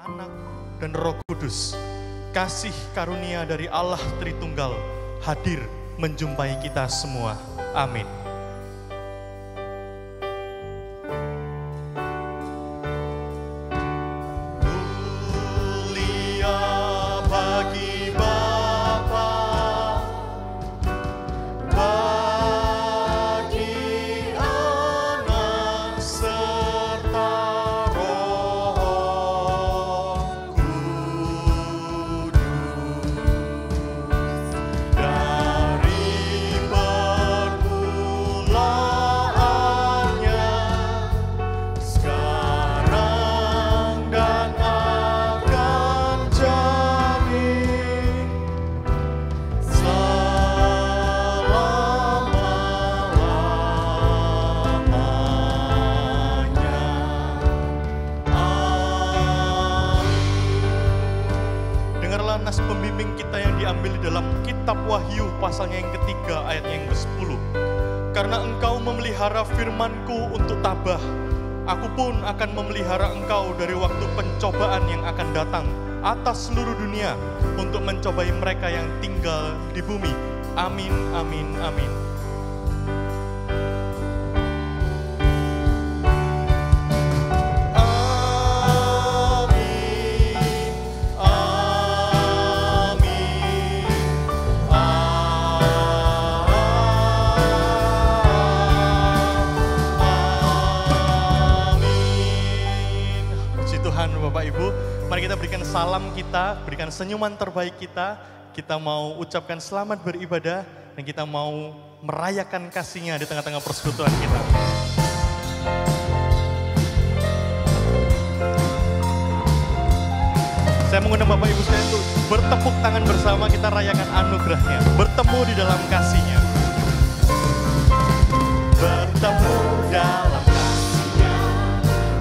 Anak, dan Roh Kudus. Kasih karunia dari Allah Tritunggal hadir menjumpai kita semua. Amin. Pembimbing kita yang diambil dalam kitab Wahyu pasalnya yang ketiga ayatnya yang ke-10. Karena engkau memelihara firman-Ku untuk tabah, aku pun akan memelihara engkau dari waktu pencobaan yang akan datang atas seluruh dunia untuk mencobai mereka yang tinggal di bumi. Amin, amin, amin. Bapak Ibu, mari kita berikan salam kita, berikan senyuman terbaik kita. Kita mau ucapkan selamat beribadah dan kita mau merayakan kasih-Nya di tengah-tengah persekutuan kita. Saya mengundang Bapak Ibu sekalian untuk bertepuk tangan bersama, kita rayakan anugerah-Nya, bertemu di dalam kasih-Nya. Bertemu dalam kasih-Nya,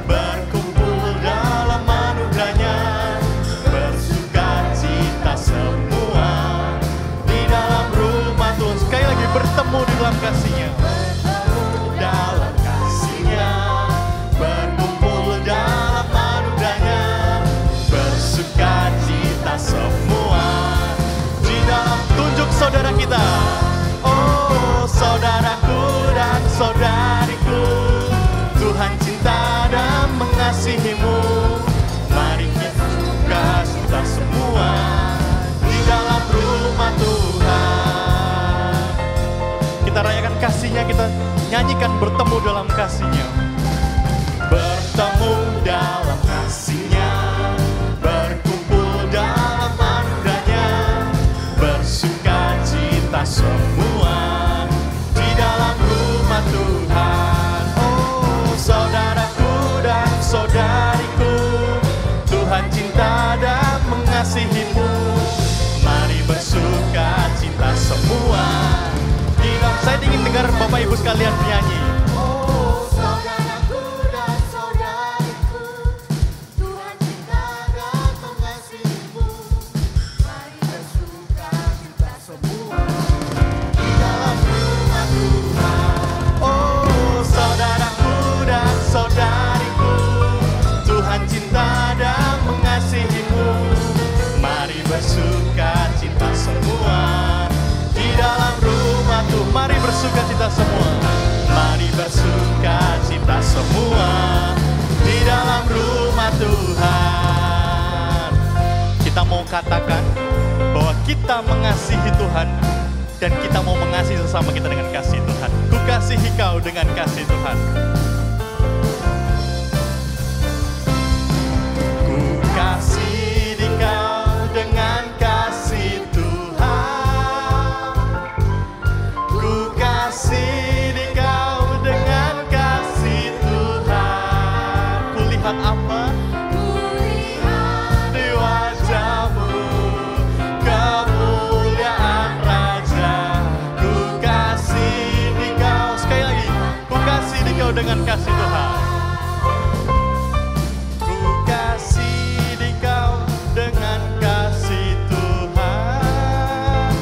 berkumpul dalam anugerah-Nya, bersuka cita semua di dalam rumah Tuhan. Sekali lagi, bertemu di dalam kasih-Nya. Bertemu dalam kasih-Nya, berkumpul dalam anugerah-Nya, bersuka cita semua di dalam. Tunjuk saudara kita. Oh, saudaraku dan saudariku, Tuhan cinta dan mengasihimu. Mari kita suka cita semua di dalam rumah Tuhan. Kita rayakan kasih-Nya, kita nyanyikan bertemu dalam kasih-Nya. Bertemu dalam kasih-Nya, berkumpul dalam anugerah-Nya, bersuka cita semua di dalam rumah Tuhan. Oh, saudaraku dan saudariku, Tuhan cinta dan mengasihimu. Mari bersuka cita semua di dalam. Saya ingin dengar Bapak Ibu sekalian bernyanyi. Oh, saudaraku dan saudariku, Tuhan cinta dan mengasihimu. Mari bersuka cita semua di dalam rumah Tuhan. Oh, saudaraku dan saudariku, Tuhan cinta dan mengasihimu. Mari bersuka cita semua di dalam rumah Tuhan. Mari bersuka cita semua. Mari bersuka cita semua di dalam rumah Tuhan. Kita mau katakan bahwa kita mengasihi Tuhan dan kita mau mengasihi sesama kita dengan kasih Tuhan. Ku kasihi kau dengan kasih Tuhan. Ku kasihi kau dengan kasih Tuhan. Ku kasihi kau dengan kasih Tuhan. Kulihat apa? Kulihat Di wajahmu kemuliaan Raja. Ku kasihi kau. Sekali lagi, ku kasihi kau dengan kasih Tuhan. Ku kasihi kau dengan kasih Tuhan.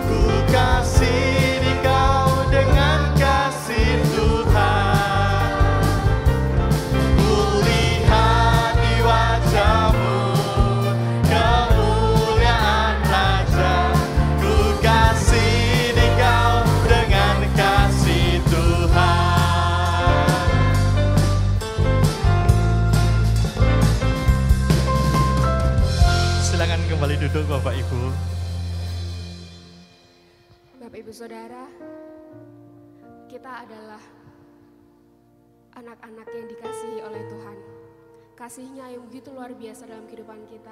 Ku kasihi kau dengan kasih Tuhan. Kulihat di wajah duduk Bapak Ibu. Bapak Ibu Saudara, kita adalah anak-anak yang dikasihi oleh Tuhan. Kasih-Nya yang begitu luar biasa dalam kehidupan kita,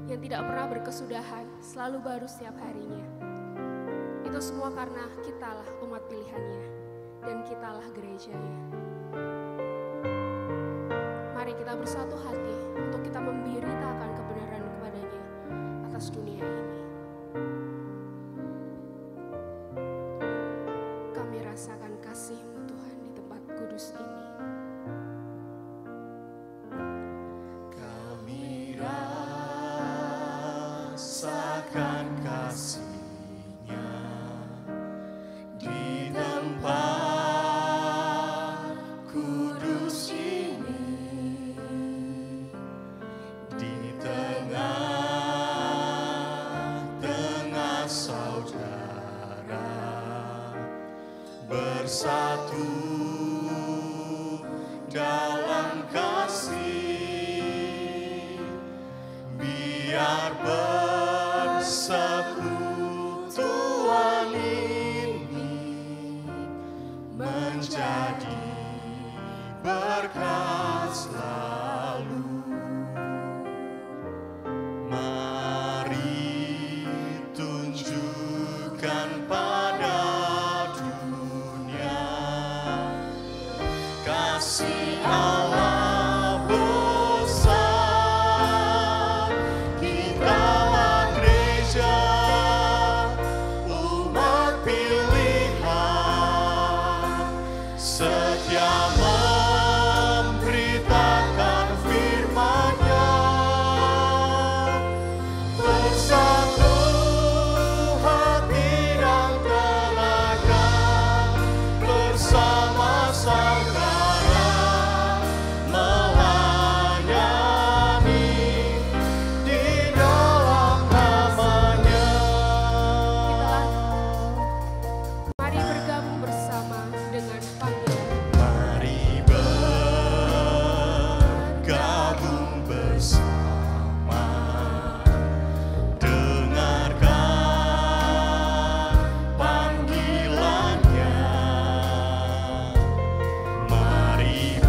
yang tidak pernah berkesudahan, selalu baru setiap harinya. Itu semua karena kitalah umat pilihannya, dan kitalah gerejanya. Mari kita bersatu hati untuk kita memberitakan kebenaran kepadanya atas dunia ini. Kami rasakan kasih-Mu Tuhan di tempat kudus ini. Kami rasakan kasih-Nya di tempat kudus ini, di tengah-tengah saudara bersatu dalam kasih, biar persekutuan ini menjadi berkat selalu. Mari tunjukkan pada dunia kasih Allah besar. Kitalah gereja, umat pilihan, setia memberitakan firman-Nya, bersatu hati dan tenaga, bersama saudara melayani di dalam nama-Nya. Mari bergabung bersama dengan panggilan. Mari bergabung bersama, dengarkan panggilan-Nya. Mari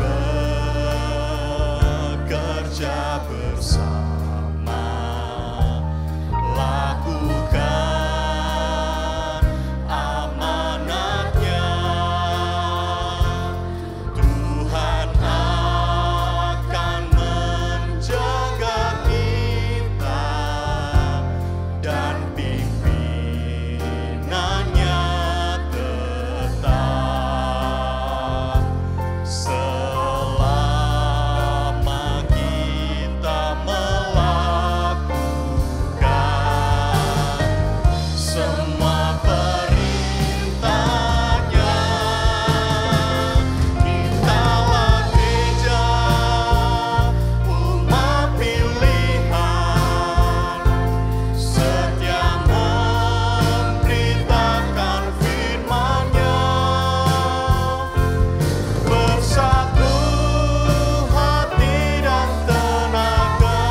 bekerja bersama, lakukan amanat-Nya. Tuhan akan menjaga kita dan pimpinannya tetap selama kita melakukan semua perintah-Nya. Kitalah gereja, umat pilihan, setia memberitakan firman-Nya, bersatu hati dan tenaga,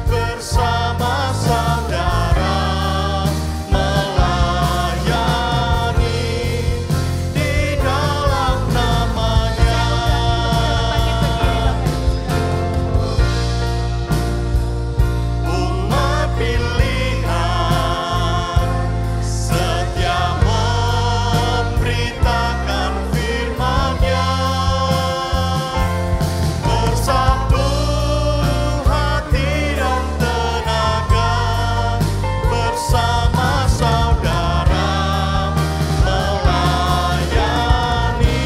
bersama saudara melayani di dalam nama-Nya. Umat pilihan, setia memberitakan firman-Nya, bersatu hati dan tenaga, bersama saudara melayani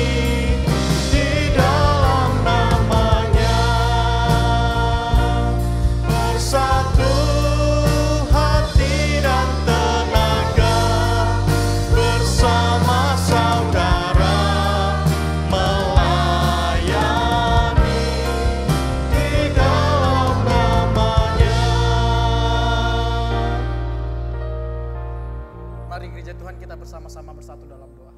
di dalam nama-Nya. Bersatu hati dan tenaga, bersama saudara melayani di dalam nama-Nya. Mari gereja Tuhan kita bersama-sama bersatu dalam doa.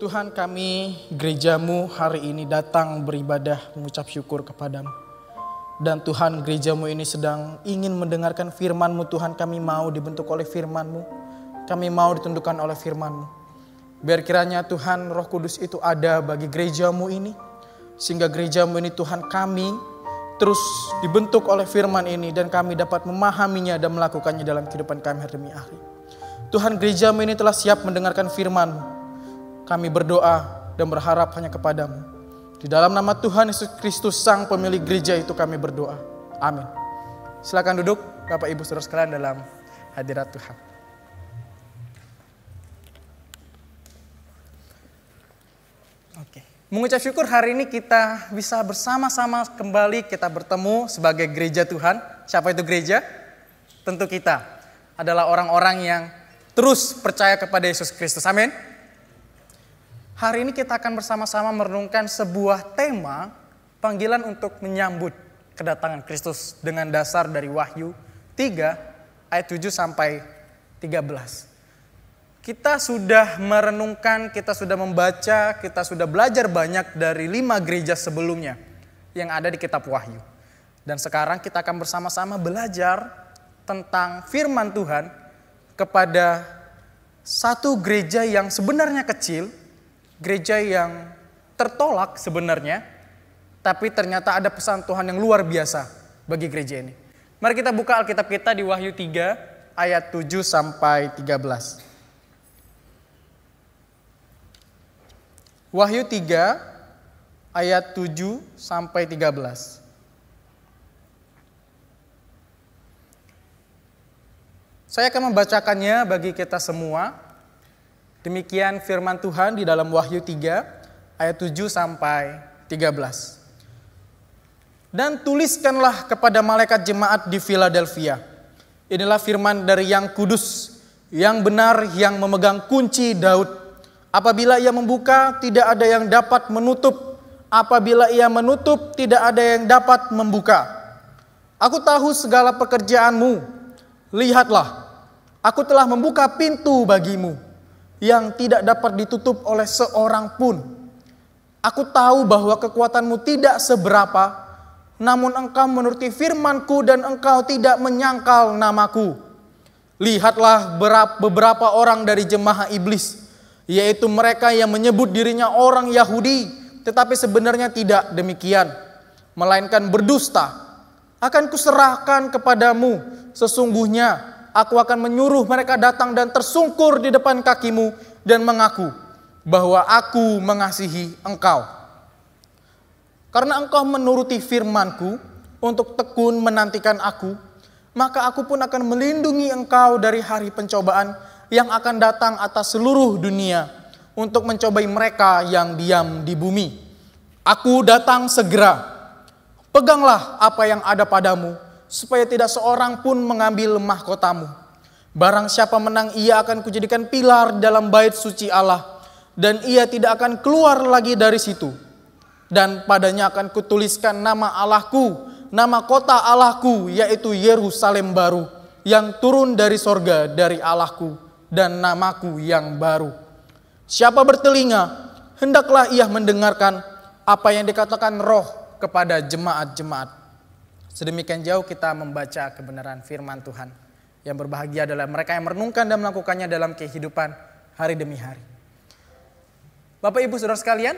Tuhan, kami gereja-Mu hari ini datang beribadah mengucap syukur kepadamu. Dan Tuhan, gereja-Mu ini sedang ingin mendengarkan firman-Mu. Tuhan, kami mau dibentuk oleh firman-Mu. Kami mau ditundukkan oleh firman-Mu. Biar kiranya Tuhan, Roh Kudus itu ada bagi gereja-Mu ini. Sehingga gereja-Mu ini Tuhan, kami terus dibentuk oleh firman ini. Dan kami dapat memahaminya dan melakukannya dalam kehidupan kami hari demi hari. Tuhan, gereja-Mu ini telah siap mendengarkan firman-Mu. Kami berdoa dan berharap hanya kepada-Mu. Di dalam nama Tuhan Yesus Kristus, Sang Pemilik gereja itu kami berdoa. Amin. Silakan duduk Bapak Ibu Saudara sekalian dalam hadirat Tuhan. Oke. Mengucap syukur hari ini kita bisa bersama-sama kembali kita bertemu sebagai gereja Tuhan. Siapa itu gereja? Tentu kita adalah orang-orang yang terus percaya kepada Yesus Kristus. Amin. Hari ini kita akan bersama-sama merenungkan sebuah tema panggilan untuk menyambut kedatangan Kristus dengan dasar dari Wahyu 3 ayat 7 sampai 13. Kita sudah merenungkan, kita sudah membaca, kita sudah belajar banyak dari 5 gereja sebelumnya yang ada di kitab Wahyu. Dan sekarang kita akan bersama-sama belajar tentang firman Tuhan kepada satu gereja yang sebenarnya kecil, gereja yang tertolak sebenarnya, tapi ternyata ada pesan Tuhan yang luar biasa bagi gereja ini. Mari kita buka Alkitab kita di Wahyu 3 ayat 7 sampai 13. Wahyu 3 ayat 7 sampai 13. Saya akan membacakannya bagi kita semua. Demikian firman Tuhan di dalam Wahyu 3 ayat 7 sampai 13. Dan tuliskanlah kepada malaikat jemaat di Philadelphia. Inilah firman dari yang kudus, yang benar, yang memegang kunci Daud. Apabila ia membuka, tidak ada yang dapat menutup. Apabila ia menutup, tidak ada yang dapat membuka. Aku tahu segala pekerjaanmu. Lihatlah, aku telah membuka pintu bagimu yang tidak dapat ditutup oleh seorang pun. Aku tahu bahwa kekuatanmu tidak seberapa, namun engkau menuruti firmanku dan engkau tidak menyangkal namaku. Lihatlah beberapa orang dari jemaah iblis, yaitu mereka yang menyebut dirinya orang Yahudi, tetapi sebenarnya tidak demikian, melainkan berdusta. Akan kuserahkan kepadamu, sesungguhnya aku akan menyuruh mereka datang dan tersungkur di depan kakimu dan mengaku bahwa aku mengasihi engkau. Karena engkau menuruti firmanku untuk tekun menantikan aku, maka aku pun akan melindungi engkau dari hari pencobaan yang akan datang atas seluruh dunia untuk mencobai mereka yang diam di bumi. Aku datang segera. Peganglah apa yang ada padamu, supaya tidak seorang pun mengambil mahkotamu. Barang siapa menang, ia akan kujadikan pilar dalam bait suci Allah, dan ia tidak akan keluar lagi dari situ. Dan padanya akan kutuliskan nama Allahku, nama kota Allahku, yaitu Yerusalem baru, yang turun dari sorga dari Allahku, dan namaku yang baru. Siapa bertelinga, hendaklah ia mendengarkan apa yang dikatakan Roh kepada jemaat-jemaat. Sedemikian jauh kita membaca kebenaran firman Tuhan. Yang berbahagia adalah mereka yang merenungkan dan melakukannya dalam kehidupan hari demi hari. Bapak Ibu Saudara sekalian,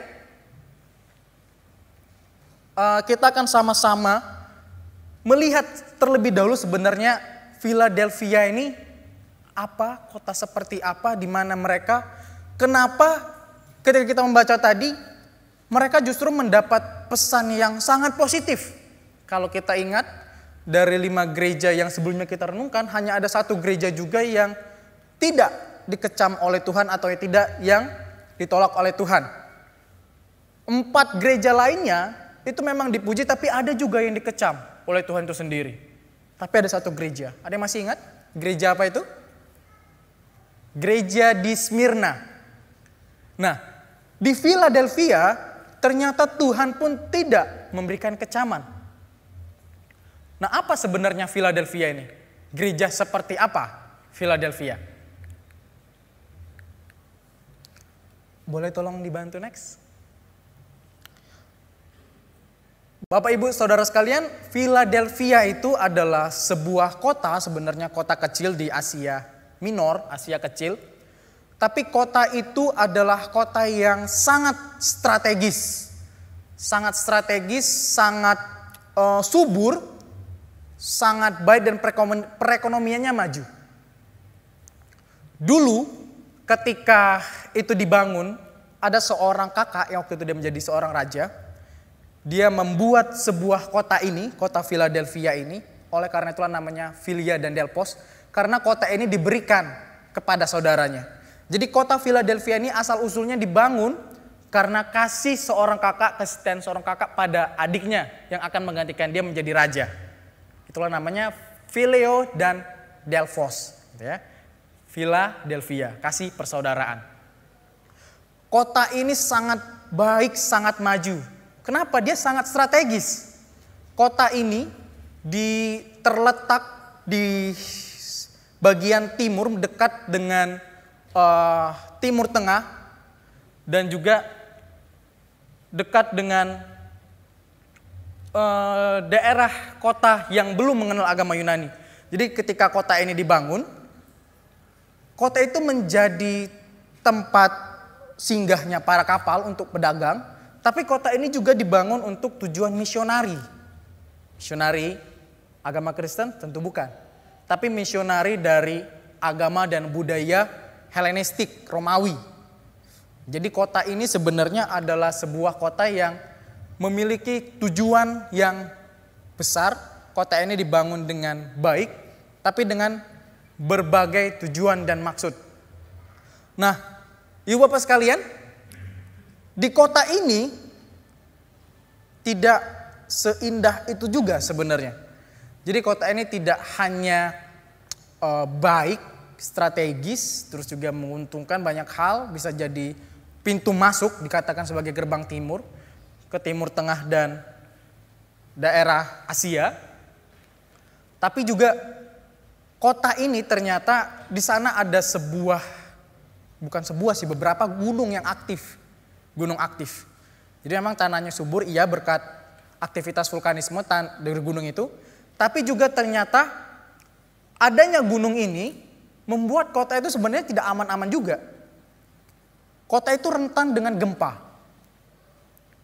kita akan sama-sama melihat terlebih dahulu sebenarnya Philadelphia ini apa, kota seperti apa, di mana mereka, kenapa ketika kita membaca tadi, mereka justru mendapat pesan yang sangat positif. Kalau kita ingat, dari 5 gereja yang sebelumnya kita renungkan, hanya ada 1 gereja juga yang tidak dikecam oleh Tuhan atau yang ditolak oleh Tuhan. 4 gereja lainnya itu memang dipuji, tapi ada juga yang dikecam oleh Tuhan itu sendiri. Tapi ada 1 gereja. Ada yang masih ingat? Gereja apa itu? Gereja di Smyrna. Nah, di Philadelphia ternyata Tuhan pun tidak memberikan kecaman. Nah, apa sebenarnya Philadelphia ini? Gereja seperti apa Philadelphia? Boleh tolong dibantu next? Bapak Ibu Saudara sekalian, Philadelphia itu adalah sebuah kota, sebenarnya kota kecil di Asia Minor, Asia kecil. Tapi kota itu adalah kota yang sangat strategis. Sangat strategis, sangat subur, sangat baik dan perekonomiannya maju. Dulu ketika itu dibangun, ada seorang kakak yang waktu itu dia menjadi seorang raja. Dia membuat sebuah kota ini, kota Philadelphia ini, oleh karena itulah namanya Philia dan Delphos, karena kota ini diberikan kepada saudaranya. Jadi kota Philadelphia ini asal usulnya dibangun karena kasih seorang kakak, kesetiaan seorang kakak pada adiknya yang akan menggantikan dia menjadi raja. Itulah namanya Phileo dan Delphos, gitu ya. Philadelphia, kasih persaudaraan. Kota ini sangat baik, sangat maju. Kenapa? Dia sangat strategis. Kota ini terletak di bagian timur, dekat dengan Timur Tengah, dan juga dekat dengan daerah kota yang belum mengenal agama Yunani. Jadi ketika kota ini dibangun, kota itu menjadi tempat singgahnya para kapal untuk pedagang, tapi kota ini juga dibangun untuk tujuan misionari. Misionari agama Kristen tentu bukan, tapi misionari dari agama dan budaya Helenistik, Romawi. Jadi kota ini sebenarnya adalah sebuah kota yang memiliki tujuan yang besar. Kota ini dibangun dengan baik, tapi dengan berbagai tujuan dan maksud. Nah, Ibu Bapak sekalian, di kota ini tidak seindah itu juga sebenarnya. Jadi kota ini tidak hanya baik, strategis, terus juga menguntungkan banyak hal, bisa jadi pintu masuk, dikatakan sebagai gerbang timur, ke Timur Tengah dan daerah Asia. Tapi juga kota ini ternyata di sana ada beberapa gunung yang aktif. Gunung aktif. Jadi memang tanahnya subur, iya berkat aktivitas vulkanisme dari gunung itu. Tapi juga ternyata adanya gunung ini membuat kota itu sebenarnya tidak aman-aman juga. Kota itu rentan dengan gempa.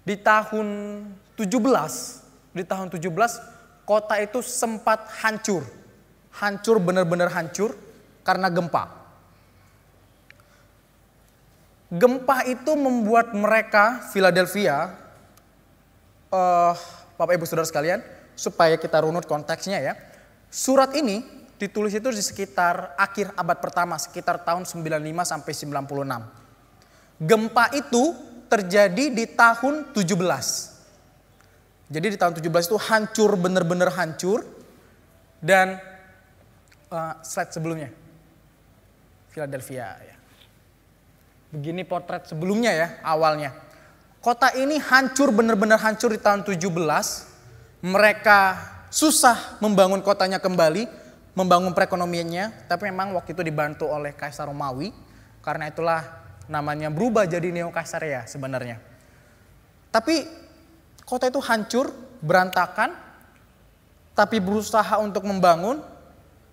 Di tahun 17, kota itu sempat hancur. Hancur, benar-benar hancur karena gempa. Gempa itu membuat mereka, Philadelphia, Bapak Ibu Saudara sekalian, supaya kita runut konteksnya ya. Surat ini ditulis itu di sekitar akhir abad pertama, sekitar tahun 95 sampai 96. Gempa itu terjadi di tahun 17. Jadi di tahun 17 itu hancur, benar-benar hancur. Dan slide sebelumnya, Philadelphia ya. Begini potret sebelumnya ya, awalnya. Kota ini hancur, benar-benar hancur di tahun 17. Mereka susah membangun kotanya kembali, membangun perekonomiannya, tapi memang waktu itu dibantu oleh Kaisar Romawi. Karena itulah namanya berubah jadi Neo Kaisaria sebenarnya. Tapi kota itu hancur, berantakan, tapi berusaha untuk membangun.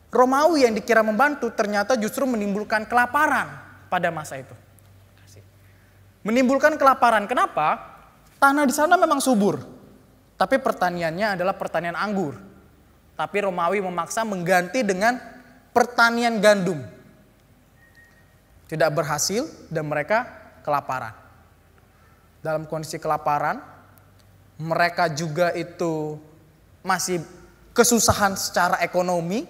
Romawi yang dikira membantu ternyata justru menimbulkan kelaparan pada masa itu. Menimbulkan kelaparan. Kenapa? Tanah di sana memang subur, tapi pertaniannya adalah pertanian anggur. Tapi Romawi memaksa mengganti dengan pertanian gandum. Tidak berhasil dan mereka kelaparan. Dalam kondisi kelaparan, mereka juga itu masih kesusahan secara ekonomi.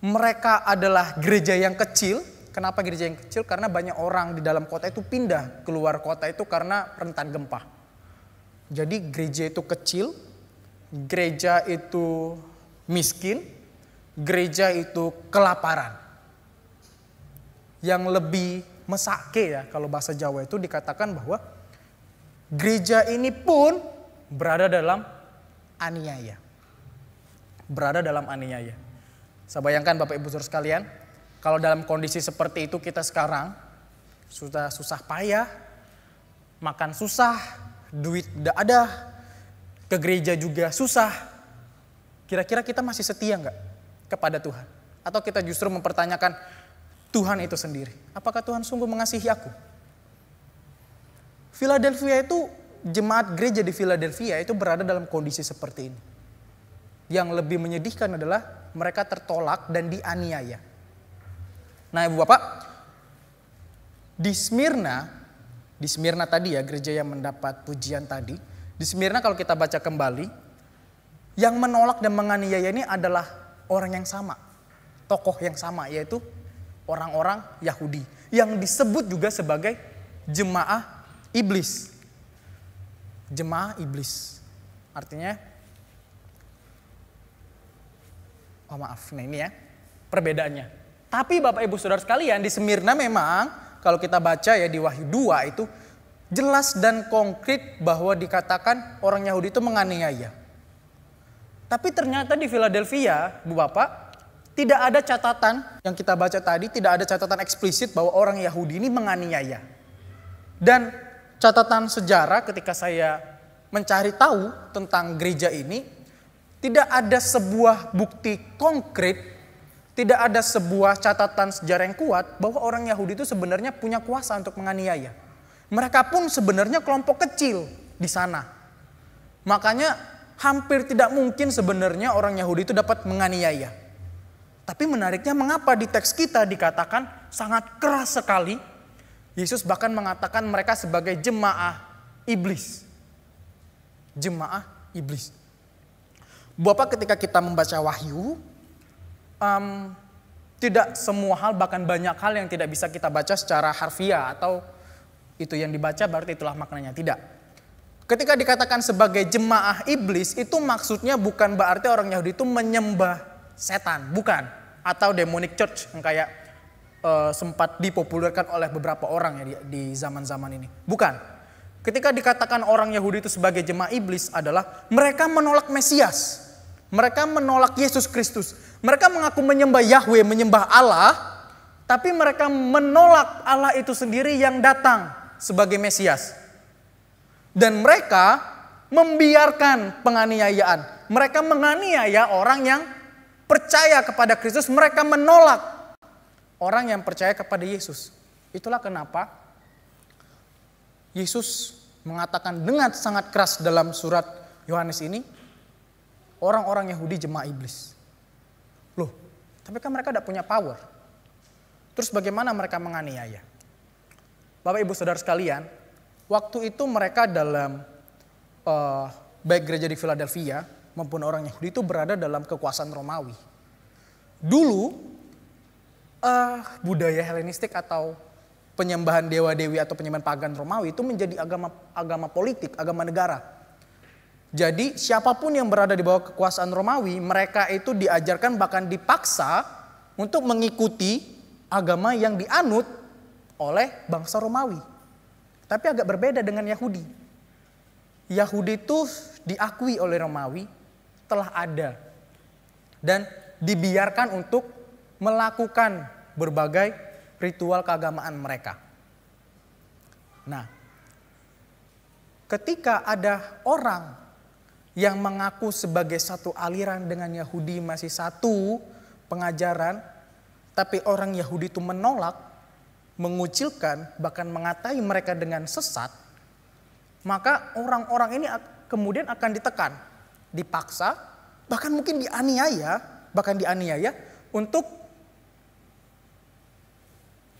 Mereka adalah gereja yang kecil. Kenapa gereja yang kecil? Karena banyak orang di dalam kota itu pindah keluar kota itu karena rentan gempa. Jadi gereja itu kecil, gereja itu miskin, gereja itu kelaparan. Yang lebih mesake ya, kalau bahasa Jawa itu dikatakan bahwa gereja ini pun berada dalam aniaya. Berada dalam aniaya. Saya bayangkan Bapak Ibu Saudara sekalian, kalau dalam kondisi seperti itu kita sekarang sudah susah payah, makan susah, duit tidak ada, ke gereja juga susah. Kira-kira kita masih setia nggak kepada Tuhan? Atau kita justru mempertanyakan Tuhan itu sendiri. Apakah Tuhan sungguh mengasihi aku? Philadelphia itu, jemaat gereja di Philadelphia itu berada dalam kondisi seperti ini. Yang lebih menyedihkan adalah mereka tertolak dan dianiaya. Nah Ibu Bapak, di Smyrna tadi ya, gereja yang mendapat pujian tadi. Di Smyrna kalau kita baca kembali, yang menolak dan menganiaya ini adalah orang yang sama. Tokoh yang sama, yaitu orang-orang Yahudi. Yang disebut juga sebagai jemaah iblis. Jemaah iblis. Artinya, nah ini ya perbedaannya. Tapi Bapak Ibu Saudara sekalian, di Smyrna memang kalau kita baca ya di Wahyu 2 itu jelas dan konkret bahwa dikatakan orang Yahudi itu menganiaya. Tapi ternyata di Philadelphia, Bu Bapak, tidak ada catatan yang kita baca tadi, tidak ada catatan eksplisit bahwa orang Yahudi ini menganiaya. Dan catatan sejarah ketika saya mencari tahu tentang gereja ini, tidak ada sebuah bukti konkret, tidak ada sebuah catatan sejarah yang kuat bahwa orang Yahudi itu sebenarnya punya kuasa untuk menganiaya. Mereka pun sebenarnya kelompok kecil di sana. Makanya hampir tidak mungkin sebenarnya orang Yahudi itu dapat menganiaya. Tapi menariknya mengapa di teks kita dikatakan sangat keras sekali. Yesus bahkan mengatakan mereka sebagai jemaah iblis. Jemaah iblis. Bapak, ketika kita membaca Wahyu, tidak semua hal, bahkan banyak hal yang tidak bisa kita baca secara harfiah atau itu yang dibaca berarti itulah maknanya. Tidak. Ketika dikatakan sebagai jemaah iblis, itu maksudnya bukan berarti orang Yahudi itu menyembah setan, bukan. Atau demonic church yang kayak sempat dipopulerkan oleh beberapa orang ya di zaman-zaman ini. Bukan. Ketika dikatakan orang Yahudi itu sebagai jemaah iblis adalah mereka menolak Mesias. Mereka menolak Yesus Kristus. Mereka mengaku menyembah Yahweh, menyembah Allah. Tapi mereka menolak Allah itu sendiri yang datang sebagai Mesias. Dan mereka membiarkan penganiayaan. Mereka menganiaya orang yang percaya kepada Kristus. Mereka menolak orang yang percaya kepada Yesus. Itulah kenapa Yesus mengatakan dengan sangat keras dalam surat Yohanes ini, orang-orang Yahudi jemaah iblis. Loh, tapi kan mereka tidak punya power. Terus bagaimana mereka menganiaya? Bapak Ibu Saudara sekalian, waktu itu mereka dalam baik gereja di Philadelphia maupun orang Yahudi itu berada dalam kekuasaan Romawi. Dulu budaya Helenistik atau penyembahan dewa-dewi atau penyembahan pagan Romawi itu menjadi agama politik, agama negara. Jadi siapapun yang berada di bawah kekuasaan Romawi, mereka itu diajarkan bahkan dipaksa untuk mengikuti agama yang dianut oleh bangsa Romawi. Tapi agak berbeda dengan Yahudi. Yahudi itu diakui oleh Romawi telah ada dan dibiarkan untuk melakukan berbagai ritual keagamaan mereka. Nah, ketika ada orang yang mengaku sebagai satu aliran dengan Yahudi, masih satu pengajaran, tapi orang Yahudi itu menolak, mengucilkan, bahkan mengatai mereka dengan sesat, maka orang-orang ini kemudian akan ditekan, dipaksa, bahkan mungkin dianiaya untuk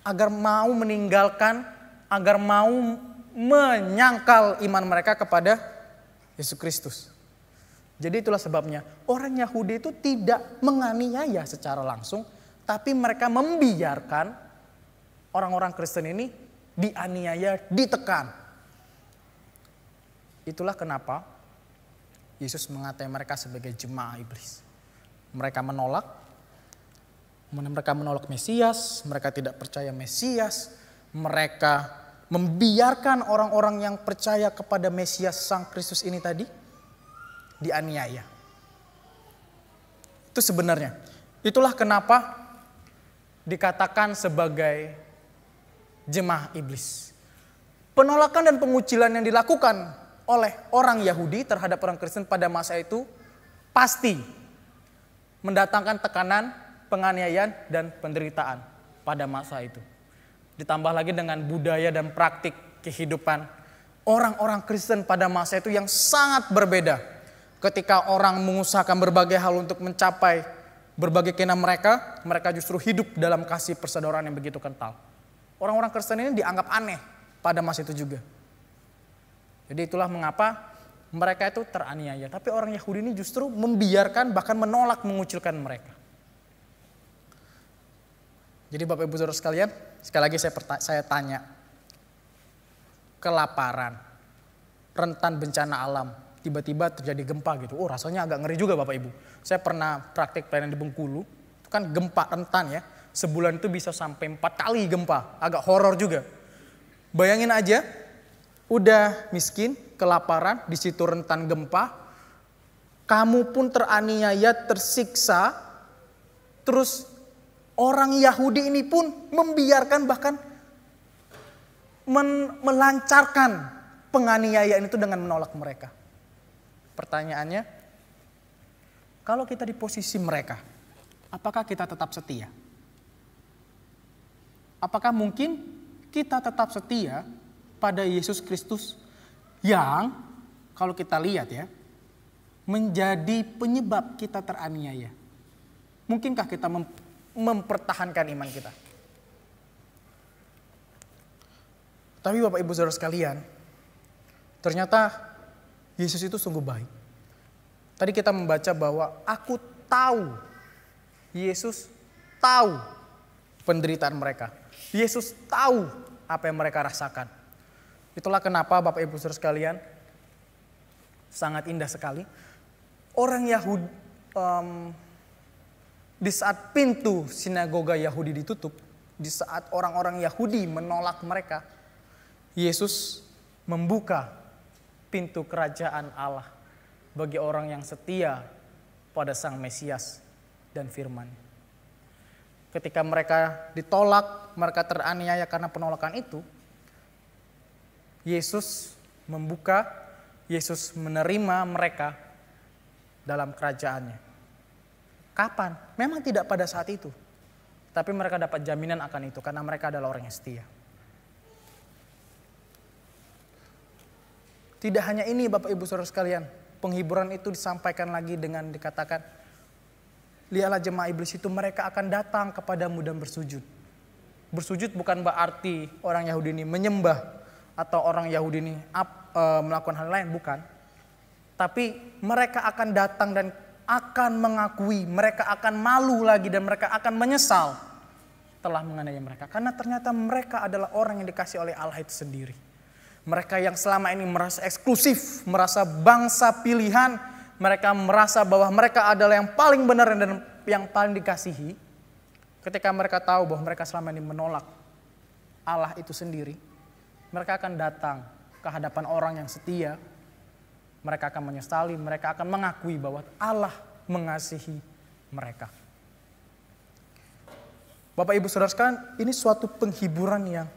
agar mau meninggalkan, agar mau menyangkal iman mereka kepada Yesus Kristus. Jadi itulah sebabnya orang Yahudi itu tidak menganiaya secara langsung, tapi mereka membiarkan orang-orang Kristen ini dianiaya, ditekan. Itulah kenapa Yesus mengatai mereka sebagai jemaah iblis. Mereka menolak Mesias, mereka tidak percaya Mesias, mereka membiarkan orang-orang yang percaya kepada Mesias Sang Kristus ini tadi dianiaya. Itu sebenarnya. Itulah kenapa dikatakan sebagai jemaah iblis. Penolakan dan pengucilan yang dilakukan oleh orang Yahudi terhadap orang Kristen pada masa itu pasti mendatangkan tekanan, penganiayaan, dan penderitaan pada masa itu. Ditambah lagi dengan budaya dan praktik kehidupan orang-orang Kristen pada masa itu yang sangat berbeda. Ketika orang mengusahakan berbagai hal untuk mencapai berbagai keinginan mereka, mereka justru hidup dalam kasih persaudaraan yang begitu kental. Orang-orang Kristen ini dianggap aneh pada masa itu juga. Jadi itulah mengapa mereka itu teraniaya. Tapi orang Yahudi ini justru membiarkan, bahkan menolak, mengucilkan mereka. Jadi Bapak Ibu Saudara sekalian, sekali lagi saya tanya. Kelaparan, rentan bencana alam, tiba-tiba terjadi gempa gitu. Oh, rasanya agak ngeri juga Bapak Ibu. Saya pernah praktik pelayanan di Bengkulu, itu kan gempa rentan ya. Sebulan itu bisa sampai 4 kali gempa, agak horor juga. Bayangin aja, udah miskin, kelaparan, di situ rentan gempa, kamu pun teraniaya, tersiksa, terus orang Yahudi ini pun membiarkan, bahkan melancarkan penganiayaan itu dengan menolak mereka. Pertanyaannya, kalau kita di posisi mereka, apakah kita tetap setia? Apakah mungkin kita tetap setia pada Yesus Kristus yang kalau kita lihat ya, menjadi penyebab kita teraniaya? Mungkinkah kita mempertahankan iman kita? Tapi Bapak Ibu Saudara sekalian, ternyata Yesus itu sungguh baik. Tadi kita membaca bahwa aku tahu, Yesus tahu penderitaan mereka. Yesus tahu apa yang mereka rasakan. Itulah kenapa Bapak Ibu Saudara sekalian, sangat indah sekali. Orang Yahudi, di saat pintu sinagoga Yahudi ditutup, di saat orang-orang Yahudi menolak mereka, Yesus membuka pintu kerajaan Allah bagi orang yang setia pada Sang Mesias dan firman. Ketika mereka ditolak, mereka teraniaya karena penolakan itu, Yesus membuka, Yesus menerima mereka dalam kerajaannya. Kapan? Memang tidak pada saat itu. Tapi mereka dapat jaminan akan itu karena mereka adalah orang yang setia. Tidak hanya ini Bapak Ibu Saudara sekalian, penghiburan itu disampaikan lagi dengan dikatakan, lihatlah jemaah iblis itu, mereka akan datang kepadamu dan bersujud. Bersujud bukan berarti orang Yahudi ini menyembah atau orang Yahudi ini melakukan hal lain, bukan. Tapi mereka akan datang dan akan mengakui, mereka akan malu lagi dan mereka akan menyesal telah menganiaya mereka. Karena ternyata mereka adalah orang yang dikasih oleh Allah itu sendiri. Mereka yang selama ini merasa eksklusif, merasa bangsa pilihan, mereka merasa bahwa mereka adalah yang paling benar dan yang paling dikasihi. Ketika mereka tahu bahwa mereka selama ini menolak Allah itu sendiri, mereka akan datang ke hadapan orang yang setia. Mereka akan menyesali, mereka akan mengakui bahwa Allah mengasihi mereka. Bapak Ibu Saudara sekalian, ini suatu penghiburan yang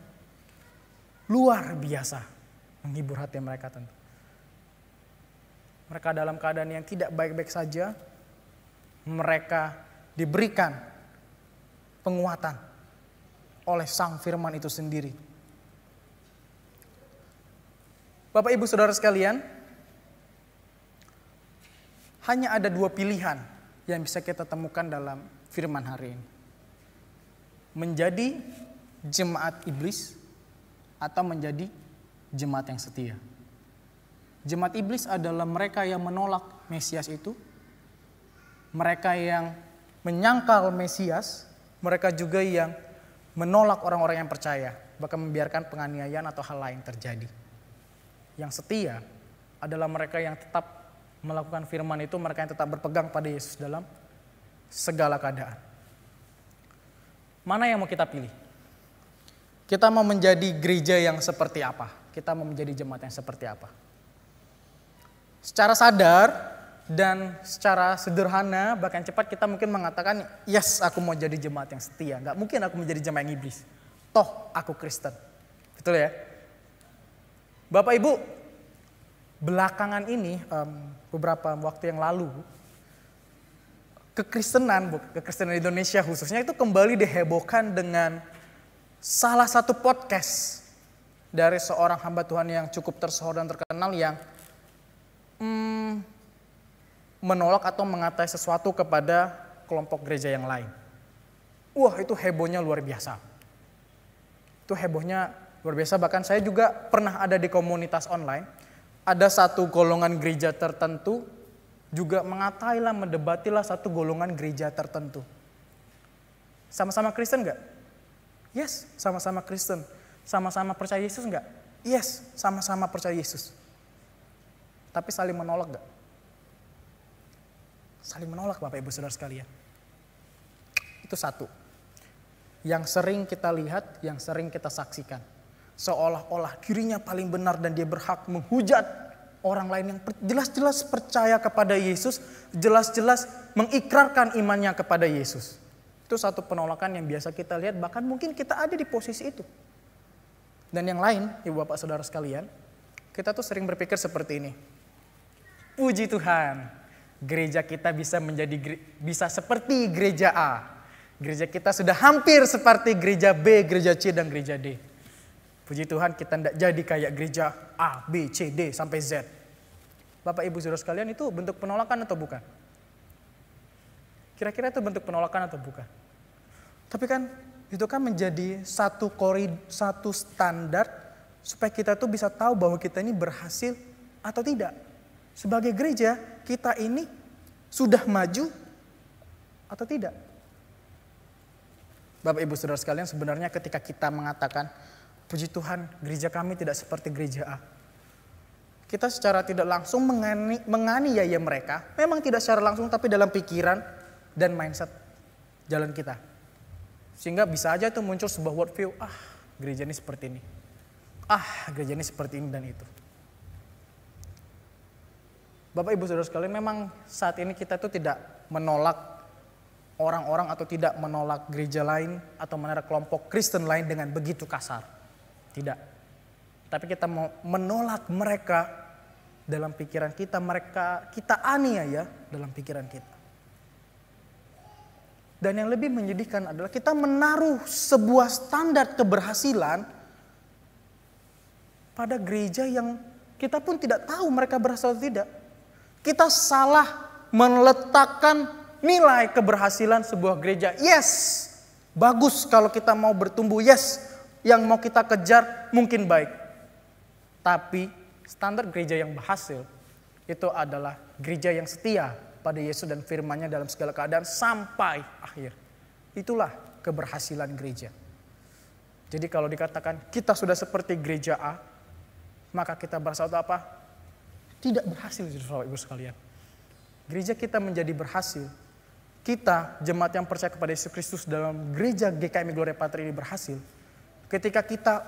luar biasa, menghibur hati mereka tentu. Mereka dalam keadaan yang tidak baik-baik saja, mereka diberikan penguatan oleh Sang Firman itu sendiri. Bapak Ibu Saudara sekalian, hanya ada 2 pilihan yang bisa kita temukan dalam firman hari ini. Menjadi jemaat iblis atau menjadi jemaat yang setia. Jemaat iblis adalah mereka yang menolak Mesias itu, mereka yang menyangkal Mesias, mereka juga yang menolak orang-orang yang percaya, bahkan membiarkan penganiayaan atau hal lain terjadi. Yang setia adalah mereka yang tetap melakukan firman itu, mereka yang tetap berpegang pada Yesus dalam segala keadaan. Mana yang mau kita pilih? Kita mau menjadi gereja yang seperti apa? Kita mau menjadi jemaat yang seperti apa? Secara sadar dan secara sederhana, bahkan cepat kita mungkin mengatakan, yes, aku mau jadi jemaat yang setia. Gak mungkin aku menjadi jemaat yang iblis. Toh aku Kristen. Betul ya? Bapak Ibu, belakangan ini, beberapa waktu yang lalu, kekristenan Indonesia khususnya itu kembali dihebohkan dengan salah satu podcast dari seorang hamba Tuhan yang cukup tersohor dan terkenal yang menolak atau mengatai sesuatu kepada kelompok gereja yang lain. Wah, itu hebohnya luar biasa. Itu hebohnya luar biasa, bahkan saya juga pernah ada di komunitas online. Ada satu golongan gereja tertentu juga mengatailah, mendebatilah satu golongan gereja tertentu. Sama-sama Kristen enggak? Yes, sama-sama Kristen. Sama-sama percaya Yesus enggak? Yes, sama-sama percaya Yesus. Tapi saling menolak enggak? Saling menolak Bapak Ibu Saudara sekalian. Itu satu. Yang sering kita lihat, yang sering kita saksikan. Seolah-olah dirinya paling benar dan dia berhak menghujat orang lain yang jelas-jelas percaya kepada Yesus, jelas-jelas mengikrarkan imannya kepada Yesus. Itu satu penolakan yang biasa kita lihat, bahkan mungkin kita ada di posisi itu. Dan yang lain, Ibu Bapak Saudara sekalian, kita tuh sering berpikir seperti ini. Puji Tuhan, gereja kita bisa seperti gereja A. Gereja kita sudah hampir seperti gereja B, gereja C, dan gereja D. Puji Tuhan kita tidak jadi kayak gereja A, B, C, D, sampai Z. Bapak Ibu Saudara sekalian, itu bentuk penolakan atau bukan? Kira-kira itu bentuk penolakan atau bukan? Tapi kan itu kan menjadi satu standar supaya kita tuh bisa tahu bahwa kita ini berhasil atau tidak. Sebagai gereja, kita ini sudah maju atau tidak? Bapak Ibu Saudara sekalian, sebenarnya ketika kita mengatakan, puji Tuhan gereja kami tidak seperti gereja A, kita secara tidak langsung menganiaya mereka. Memang tidak secara langsung, tapi dalam pikiran dan mindset jalan kita. Sehingga bisa aja itu muncul sebuah worldview, gereja ini seperti ini. Gereja ini seperti ini dan itu. Bapak Ibu Saudara sekalian, memang saat ini kita tuh tidak menolak orang-orang atau tidak menolak gereja lain atau menolak kelompok Kristen lain dengan begitu kasar. Tidak. Tapi kita mau menolak mereka dalam pikiran kita, kita aniaya dalam pikiran kita. Dan yang lebih menyedihkan adalah kita menaruh sebuah standar keberhasilan pada gereja yang kita pun tidak tahu mereka berhasil atau tidak. Kita salah meletakkan nilai keberhasilan sebuah gereja. Yes, bagus kalau kita mau bertumbuh. Yes, yang mau kita kejar mungkin baik. Tapi standar gereja yang berhasil itu adalah gereja yang setia pada Yesus dan firman-Nya dalam segala keadaan sampai akhir. Itulah keberhasilan gereja. Jadi kalau dikatakan kita sudah seperti gereja A, maka kita berhasil atau apa? Tidak berhasil, Bapak Ibu sekalian. Gereja kita menjadi berhasil. Kita, jemaat yang percaya kepada Yesus Kristus dalam gereja GKMI Gloria Patri ini berhasil. Ketika kita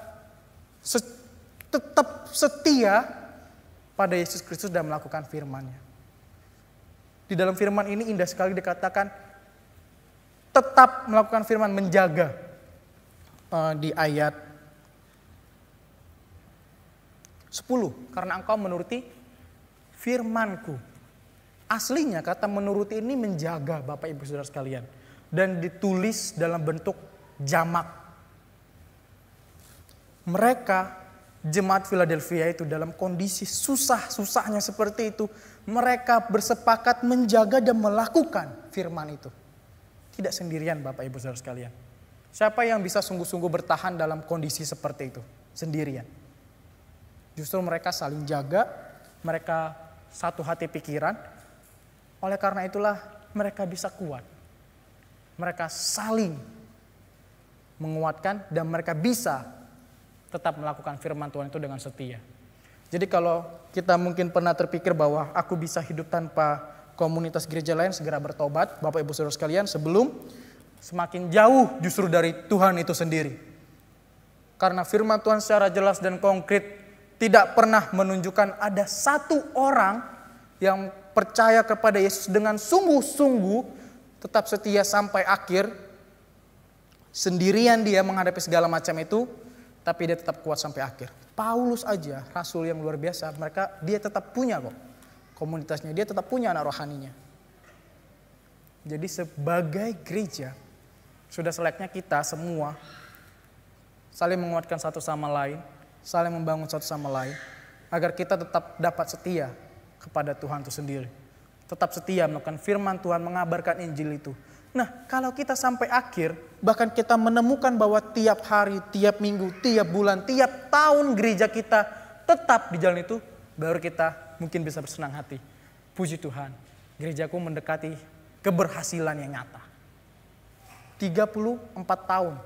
tetap setia pada Yesus Kristus dan melakukan firman-Nya. Di dalam firman ini indah sekali dikatakan tetap melakukan firman, menjaga. Di ayat 10, karena engkau menuruti firman-Ku. Aslinya kata menuruti ini menjaga, Bapak Ibu Saudara sekalian. Dan ditulis dalam bentuk jamak. Mereka, jemaat Philadelphia itu dalam kondisi susah-susahnya seperti itu. Mereka bersepakat menjaga dan melakukan firman itu. Tidak sendirian Bapak Ibu Saudara sekalian. Siapa yang bisa sungguh-sungguh bertahan dalam kondisi seperti itu? Sendirian. Justru mereka saling jaga, mereka satu hati pikiran. Oleh karena itulah mereka bisa kuat. Mereka saling menguatkan dan mereka bisa tetap melakukan firman Tuhan itu dengan setia. Jadi kalau kita mungkin pernah terpikir bahwa aku bisa hidup tanpa komunitas gereja lain, segera bertobat Bapak Ibu Saudara sekalian sebelum semakin jauh justru dari Tuhan itu sendiri. Karena firman Tuhan secara jelas dan konkret tidak pernah menunjukkan ada satu orang yang percaya kepada Yesus dengan sungguh-sungguh, tetap setia sampai akhir, sendirian dia menghadapi segala macam itu, tapi dia tetap kuat sampai akhir. Paulus aja, rasul yang luar biasa, dia tetap punya kok komunitasnya, dia tetap punya anak rohaninya. Jadi sebagai gereja, sudah selayaknya kita semua saling menguatkan satu sama lain, saling membangun satu sama lain, agar kita tetap dapat setia kepada Tuhan itu sendiri. Tetap setia melakukan firman Tuhan, mengabarkan Injil itu. Nah, kalau kita sampai akhir, bahkan kita menemukan bahwa tiap hari, tiap minggu, tiap bulan, tiap tahun gereja kita tetap di jalan itu, baru kita mungkin bisa bersenang hati. Puji Tuhan, gerejaku mendekati keberhasilan yang nyata. 34 tahun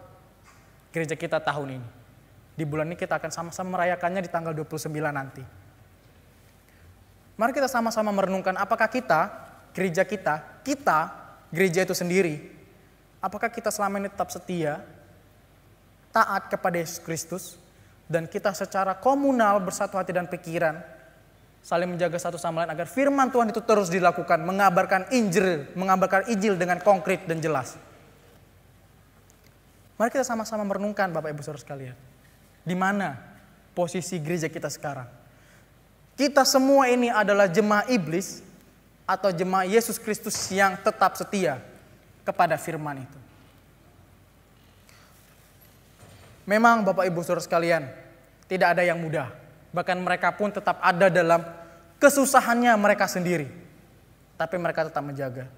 gereja kita tahun ini. Di bulan ini kita akan sama-sama merayakannya di tanggal 29 nanti. Mari kita sama-sama merenungkan apakah gereja gereja itu sendiri, apakah kita selama ini tetap setia, taat kepada Yesus Kristus, dan kita secara komunal bersatu hati dan pikiran, saling menjaga satu sama lain agar firman Tuhan itu terus dilakukan, mengabarkan Injil dengan konkret dan jelas. Mari kita sama-sama merenungkan Bapak Ibu Saudara sekalian, di mana posisi gereja kita sekarang. Kita semua ini adalah jemaat iblis atau jemaat Yesus Kristus yang tetap setia kepada firman itu. Memang Bapak Ibu Saudara sekalian, tidak ada yang mudah. Bahkan mereka pun tetap ada dalam kesusahannya mereka sendiri. Tapi mereka tetap menjaga.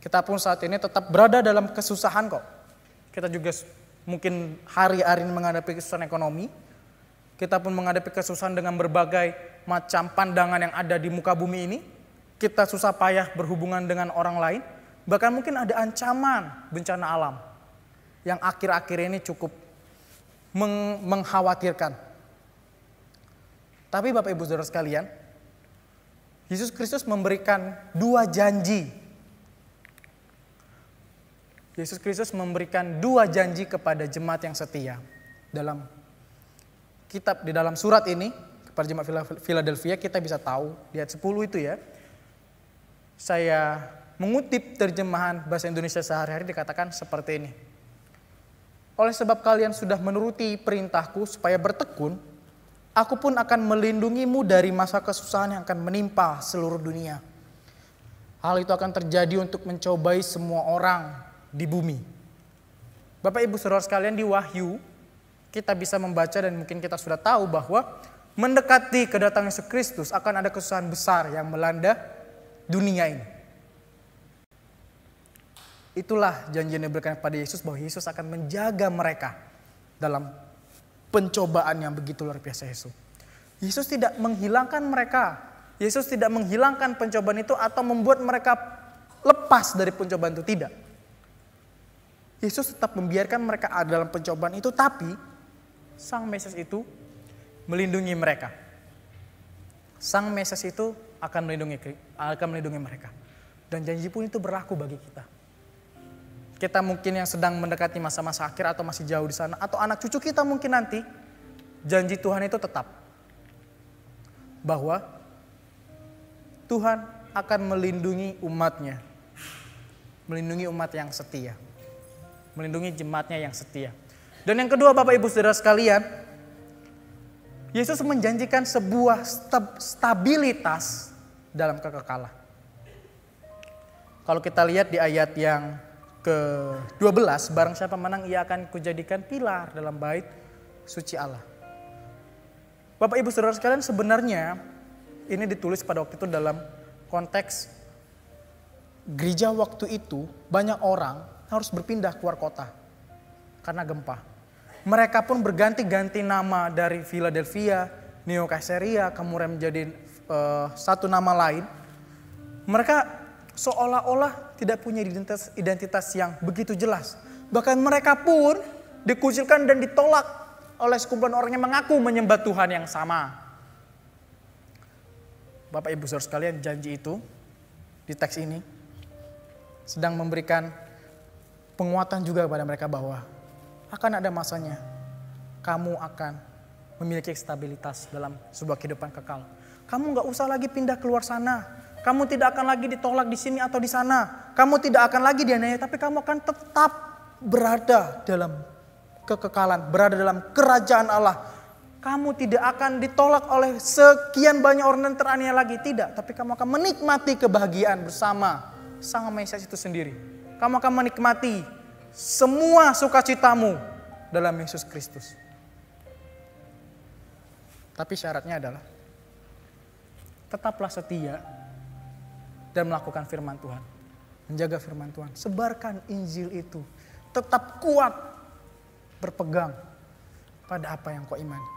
Kita pun saat ini tetap berada dalam kesusahan kok. Kita juga mungkin hari-hari ini menghadapi kesusahan ekonomi. Kita pun menghadapi kesusahan dengan berbagai macam pandangan yang ada di muka bumi ini. Kita susah payah berhubungan dengan orang lain. Bahkan mungkin ada ancaman bencana alam yang akhir-akhir ini cukup mengkhawatirkan. Tapi Bapak Ibu Saudara sekalian, Yesus Kristus memberikan 2 janji. Yesus Kristus memberikan 2 janji kepada jemaat yang setia. Di dalam surat ini, kepada jemaat Philadelphia kita bisa tahu, di ayat 10 itu ya. Saya mengutip terjemahan bahasa Indonesia sehari-hari dikatakan seperti ini. Oleh sebab kalian sudah menuruti perintahku supaya bertekun, aku pun akan melindungimu dari masa kesusahan yang akan menimpa seluruh dunia. Hal itu akan terjadi untuk mencobai semua orang di bumi. Bapak Ibu Saudara sekalian, di Wahyu kita bisa membaca dan mungkin kita sudah tahu bahwa mendekati kedatangan Yesus Kristus akan ada kesusahan besar yang melanda dunia ini. Itulah janji yang diberikan kepada Yesus bahwa Yesus akan menjaga mereka dalam pencobaan yang begitu luar biasa Yesus. Yesus tidak menghilangkan mereka. Yesus tidak menghilangkan pencobaan itu atau membuat mereka lepas dari pencobaan itu, tidak. Yesus tetap membiarkan mereka ada dalam pencobaan itu, tapi Sang Mesias itu melindungi mereka. Sang Mesias itu akan melindungi mereka. Dan janji pun itu berlaku bagi kita. Kita mungkin yang sedang mendekati masa-masa akhir atau masih jauh di sana, atau anak cucu kita mungkin nanti, janji Tuhan itu tetap. Bahwa Tuhan akan melindungi umatnya. Melindungi umat yang setia. Melindungi jemaatnya yang setia. Dan yang kedua Bapak Ibu Saudara sekalian, Yesus menjanjikan sebuah stabilitas dalam kekekalan. Kalau kita lihat di ayat yang ke-12, barang siapa menang ia akan kujadikan pilar dalam bait suci Allah. Bapak Ibu Saudara sekalian, sebenarnya ini ditulis pada waktu itu dalam konteks gereja waktu itu banyak orang harus berpindah keluar kota karena gempa. Mereka pun berganti-ganti nama dari Philadelphia, Neo Caesarea, kemudian menjadi satu nama lain. Mereka seolah-olah tidak punya identitas yang begitu jelas. Bahkan mereka pun dikucilkan dan ditolak oleh sekumpulan orang yang mengaku menyembah Tuhan yang sama. Bapak Ibu Saudara sekalian, janji itu di teks ini sedang memberikan penguatan juga kepada mereka bahwa akan ada masanya kamu akan memiliki stabilitas dalam sebuah kehidupan kekal. Kamu gak usah lagi pindah keluar sana. Kamu tidak akan lagi ditolak di sini atau di sana. Kamu tidak akan lagi dianiaya, tapi kamu akan tetap berada dalam kekekalan, berada dalam kerajaan Allah. Kamu tidak akan ditolak oleh sekian banyak orang dan teraniaya lagi. Tidak, tapi kamu akan menikmati kebahagiaan bersama Sang Mesias itu sendiri. Kamu akan menikmati semua sukacitamu dalam Yesus Kristus. Tapi syaratnya adalah tetaplah setia dan melakukan firman Tuhan. Menjaga firman Tuhan. Sebarkan Injil itu. Tetap kuat berpegang pada apa yang kau imani.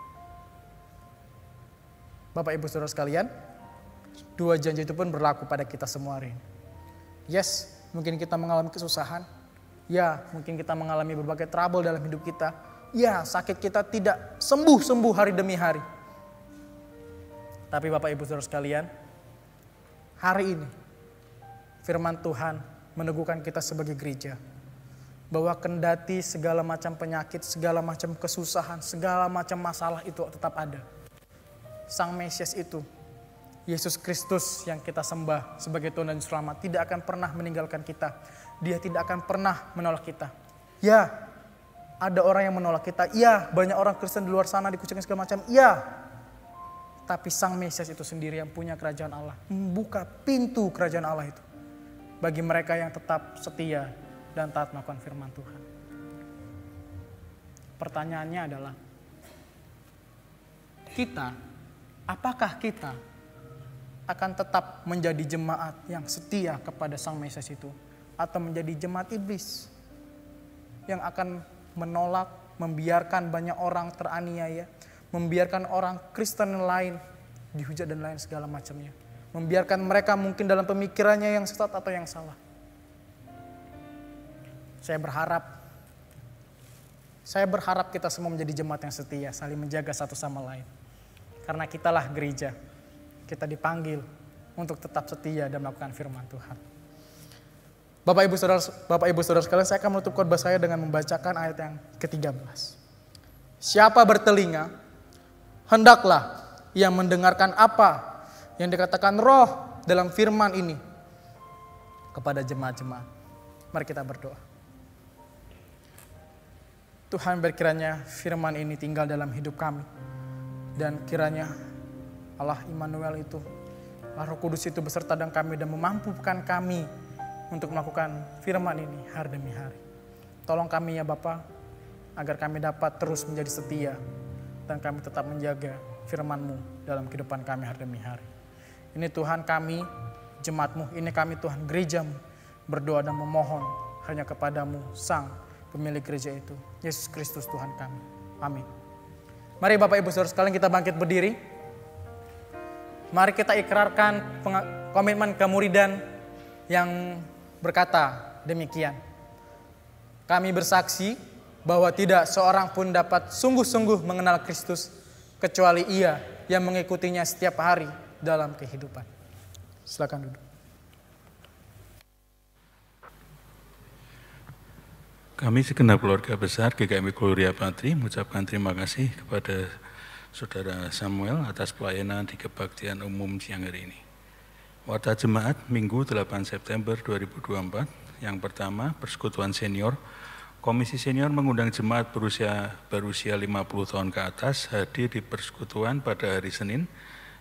Bapak Ibu Saudara sekalian, dua janji itu pun berlaku pada kita semua hari ini. Yes, mungkin kita mengalami kesusahan. Ya, mungkin kita mengalami berbagai trouble dalam hidup kita. Ya, sakit kita tidak sembuh-sembuh hari demi hari. Tapi Bapak Ibu Saudara sekalian, hari ini firman Tuhan meneguhkan kita sebagai gereja. Bahwa kendati segala macam penyakit, segala macam kesusahan, segala macam masalah itu tetap ada. Sang Mesias itu, Yesus Kristus yang kita sembah sebagai Tuhan dan Selamat, tidak akan pernah meninggalkan kita. Dia tidak akan pernah menolak kita. Ya, ada orang yang menolak kita. Ya, banyak orang Kristen di luar sana dikucilkan segala macam. Ya, tapi Sang Mesias itu sendiri yang punya kerajaan Allah. Membuka pintu kerajaan Allah itu bagi mereka yang tetap setia dan taat melakukan firman Tuhan. Pertanyaannya adalah, apakah kita akan tetap menjadi jemaat yang setia kepada Sang Mesias itu, atau menjadi jemaat iblis yang akan menolak, membiarkan banyak orang teraniaya, membiarkan orang Kristen lain dihujat dan lain segala macamnya, membiarkan mereka mungkin dalam pemikirannya yang sesat atau yang salah. Saya berharap kita semua menjadi jemaat yang setia, saling menjaga satu sama lain. Karena kitalah gereja, kita dipanggil untuk tetap setia dan melakukan firman Tuhan. Bapak Ibu Saudara sekalian, saya akan menutup khotbah saya dengan membacakan ayat yang ke-13. Siapa bertelinga, hendaklah ia mendengarkan apa yang dikatakan Roh dalam firman ini kepada jemaat-jemaat. Mari kita berdoa. Tuhan, berkiranya firman ini tinggal dalam hidup kami. Dan kiranya Allah Immanuel itu, Allah Roh Kudus itu beserta dengan kami dan memampukan kami untuk melakukan firman ini hari demi hari. Tolong kami ya Bapa, agar kami dapat terus menjadi setia dan kami tetap menjaga firman-Mu dalam kehidupan kami hari demi hari. Ini Tuhan kami, jemaat-Mu, ini kami Tuhan gereja-Mu, berdoa dan memohon hanya kepada-Mu, Sang pemilik gereja itu, Yesus Kristus Tuhan kami. Amin. Mari Bapak Ibu Saudara sekalian kita bangkit berdiri. Mari kita ikrarkan komitmen kemuridan yang berkata demikian. Kami bersaksi bahwa tidak seorang pun dapat sungguh-sungguh mengenal Kristus kecuali ia yang mengikutinya setiap hari dalam kehidupan. Silakan duduk. Kami segenap keluarga besar GKMI Gloria Patri mengucapkan terima kasih kepada Saudara Samuel atas pelayanan di kebaktian umum siang hari ini. Warta Jemaat Minggu 8 September 2024. Yang pertama, Persekutuan Senior. Komisi Senior mengundang jemaat berusia 50 tahun ke atas hadir di persekutuan pada hari Senin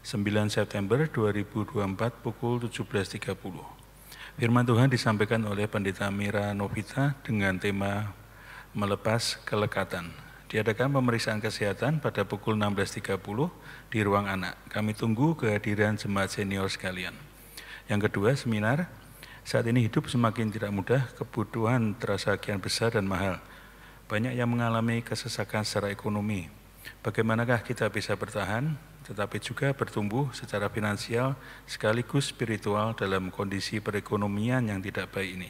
9 September 2024 pukul 17.30. Firman Tuhan disampaikan oleh Pendeta Mira Novita dengan tema Melepas Kelekatan. Diadakan pemeriksaan kesehatan pada pukul 16.30 di ruang anak. Kami tunggu kehadiran jemaat senior sekalian. Yang kedua, seminar. Saat ini hidup semakin tidak mudah, kebutuhan terasa kian besar dan mahal. Banyak yang mengalami kesesakan secara ekonomi. Bagaimanakah kita bisa bertahan, tetapi juga bertumbuh secara finansial sekaligus spiritual dalam kondisi perekonomian yang tidak baik ini?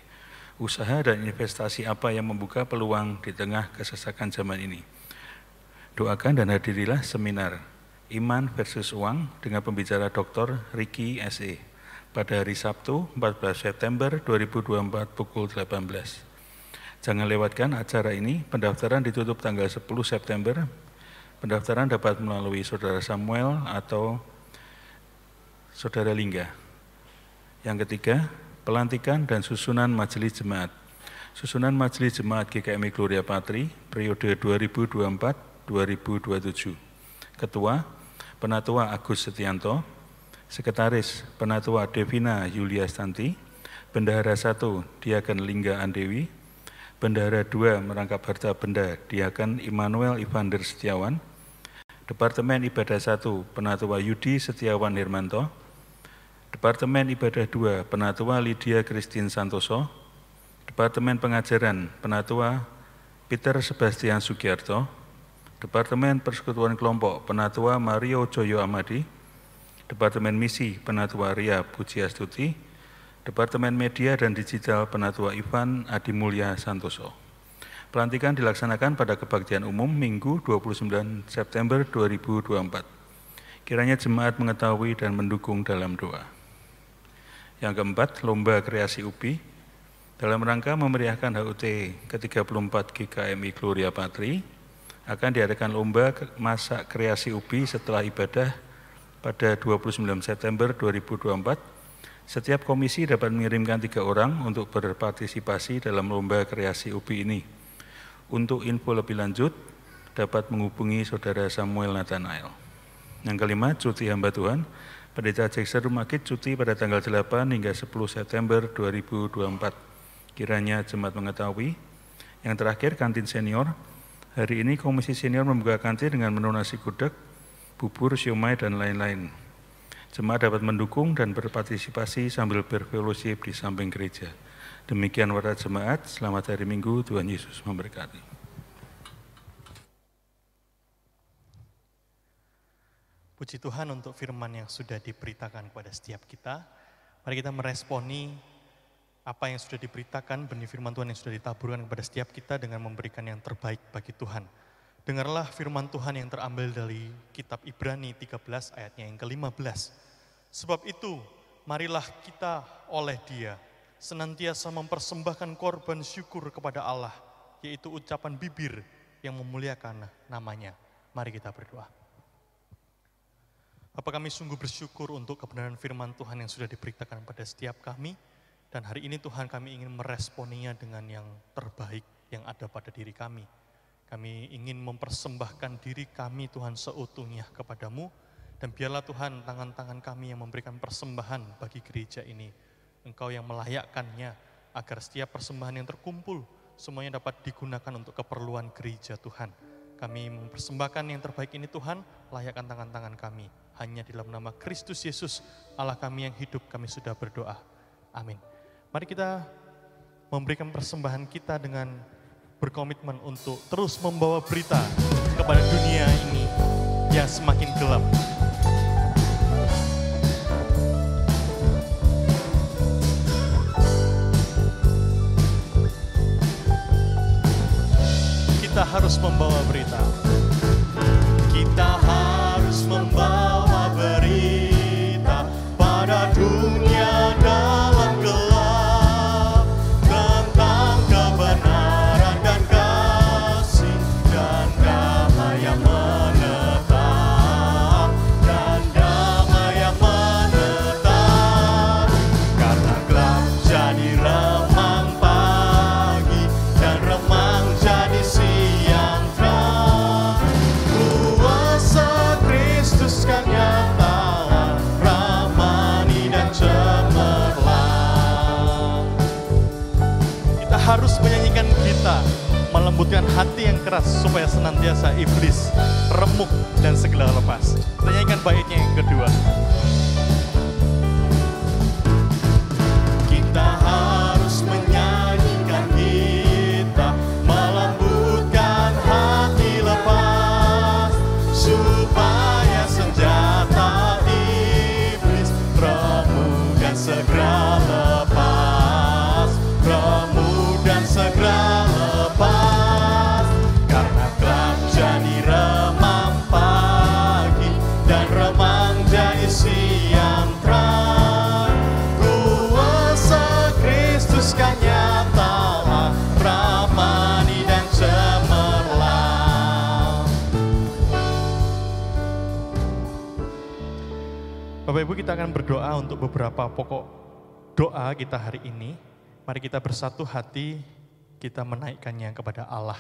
Usaha dan investasi apa yang membuka peluang di tengah kesesakan zaman ini? Doakan dan hadirilah seminar Iman versus Uang dengan pembicara Dr. Ricky S.E. pada hari Sabtu 14 September 2024 pukul 18. Jangan lewatkan acara ini. Pendaftaran ditutup tanggal 10 September. Pendaftaran dapat melalui Saudara Samuel atau Saudara Lingga. Yang ketiga, pelantikan dan susunan Majelis Jemaat. Susunan Majelis Jemaat GKMI Gloria Patri periode 2024-2027. Ketua, Penatua Agus Setianto, Sekretaris, Penatua Devina Yulia Stanti, Bendahara 1, Diaken Lingga Andewi, Bendahara 2, Merangkap Harta Benda, Diaken Immanuel Ivander Setiawan, Departemen Ibadah 1, Penatua Yudi Setiawan Hermanto, Departemen Ibadah 2, Penatua Lydia Christine Santoso, Departemen Pengajaran, Penatua Peter Sebastian Sugiarto, Departemen Persekutuan Kelompok, Penatua Mario Joyo Amadi, Departemen Misi, Penatua Ria Pujiastuti, Departemen Media dan Digital, Penatua Ivan Adimulya Santoso. Pelantikan dilaksanakan pada kebaktian umum Minggu 29 September 2024. Kiranya jemaat mengetahui dan mendukung dalam doa. Yang keempat, Lomba Kreasi UPI. Dalam rangka memeriahkan HUT ke-34 GKMI Gloria Patri, akan diadakan lomba masak kreasi UPI setelah ibadah pada 29 September 2024. Setiap komisi dapat mengirimkan 3 orang untuk berpartisipasi dalam lomba kreasi UPI ini. Untuk info lebih lanjut, dapat menghubungi Saudara Samuel Nathanael. Yang kelima, cuti hamba Tuhan. Pendeta Jackson Rumakit cuti pada tanggal 8 hingga 10 September 2024. Kiranya jemaat mengetahui. Yang terakhir, kantin senior. Hari ini Komisi Senior membuka kantin dengan menu nasi gudeg, bubur, siomay, dan lain-lain. Jemaat dapat mendukung dan berpartisipasi sambil berfellowship di samping gereja. Demikian warta jemaat, selamat hari Minggu, Tuhan Yesus memberkati. Puji Tuhan untuk firman yang sudah diberitakan kepada setiap kita. Mari kita meresponi apa yang sudah diberitakan, benih firman Tuhan yang sudah ditaburkan kepada setiap kita dengan memberikan yang terbaik bagi Tuhan. Dengarlah firman Tuhan yang terambil dari kitab Ibrani 13 ayatnya yang ke-15. Sebab itu, marilah kita oleh Dia senantiasa mempersembahkan korban syukur kepada Allah, yaitu ucapan bibir yang memuliakan namanya. Mari kita berdoa. Bapa, kami sungguh bersyukur untuk kebenaran firman Tuhan yang sudah diberitakan pada setiap kami. Dan hari ini Tuhan, kami ingin meresponinya dengan yang terbaik yang ada pada diri kami. Kami ingin mempersembahkan diri kami Tuhan seutuhnya kepadamu. Dan biarlah Tuhan, tangan-tangan kami yang memberikan persembahan bagi gereja ini. Engkau yang melayakkannya agar setiap persembahan yang terkumpul semuanya dapat digunakan untuk keperluan gereja Tuhan. Kami mempersembahkan yang terbaik ini Tuhan, layakkan tangan-tangan kami. Hanya di dalam nama Kristus Yesus, Allah kami yang hidup, kami sudah berdoa. Amin. Mari kita memberikan persembahan kita dengan berkomitmen untuk terus membawa berita kepada dunia ini yang semakin gelap. Kita harus membawa berita. Kita harus membawa berita pada dunia dalam gelap tentang kebenaran dan kasih dan damai yang menetap dan damai yang menetap. Karena gelap jadi remang pagi dan remang jadi siang terang. Kuasa Kristus kan nyata, ramani dan cemerlang. Kita harus menyanyikan kita, melembutkan hati yang keras supaya senantiasa iblis remuk dan segala lepas. Kita nyanyikan baitnya yang kedua. Kita harus menyanyikan kita, melembutkan hati lepas, supaya senjata iblis remuk dan segera lepas, remuk dan segera lepas. Karena gelap jadi remang pagi dan remang jadi siang terang. Kuasa Kristus kan nyata, ramani dan cemerlang. Bapak Ibu, kita akan berdoa untuk beberapa pokok doa kita hari ini. Mari kita bersatu hati, kita menaikkannya kepada Allah,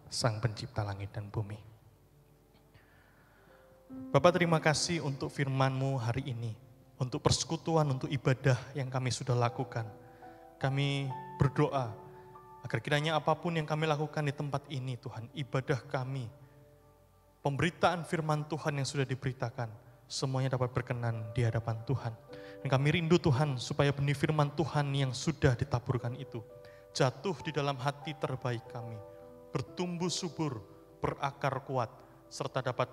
Sang Pencipta langit dan bumi. Bapak, terima kasih untuk firman-Mu hari ini, untuk persekutuan, untuk ibadah yang kami sudah lakukan. Kami berdoa agar kiranya apapun yang kami lakukan di tempat ini Tuhan, ibadah kami, pemberitaan firman Tuhan yang sudah diberitakan, semuanya dapat berkenan di hadapan Tuhan. Dan kami rindu Tuhan supaya benih firman Tuhan yang sudah ditaburkan itu jatuh di dalam hati terbaik kami, bertumbuh subur, berakar kuat, serta dapat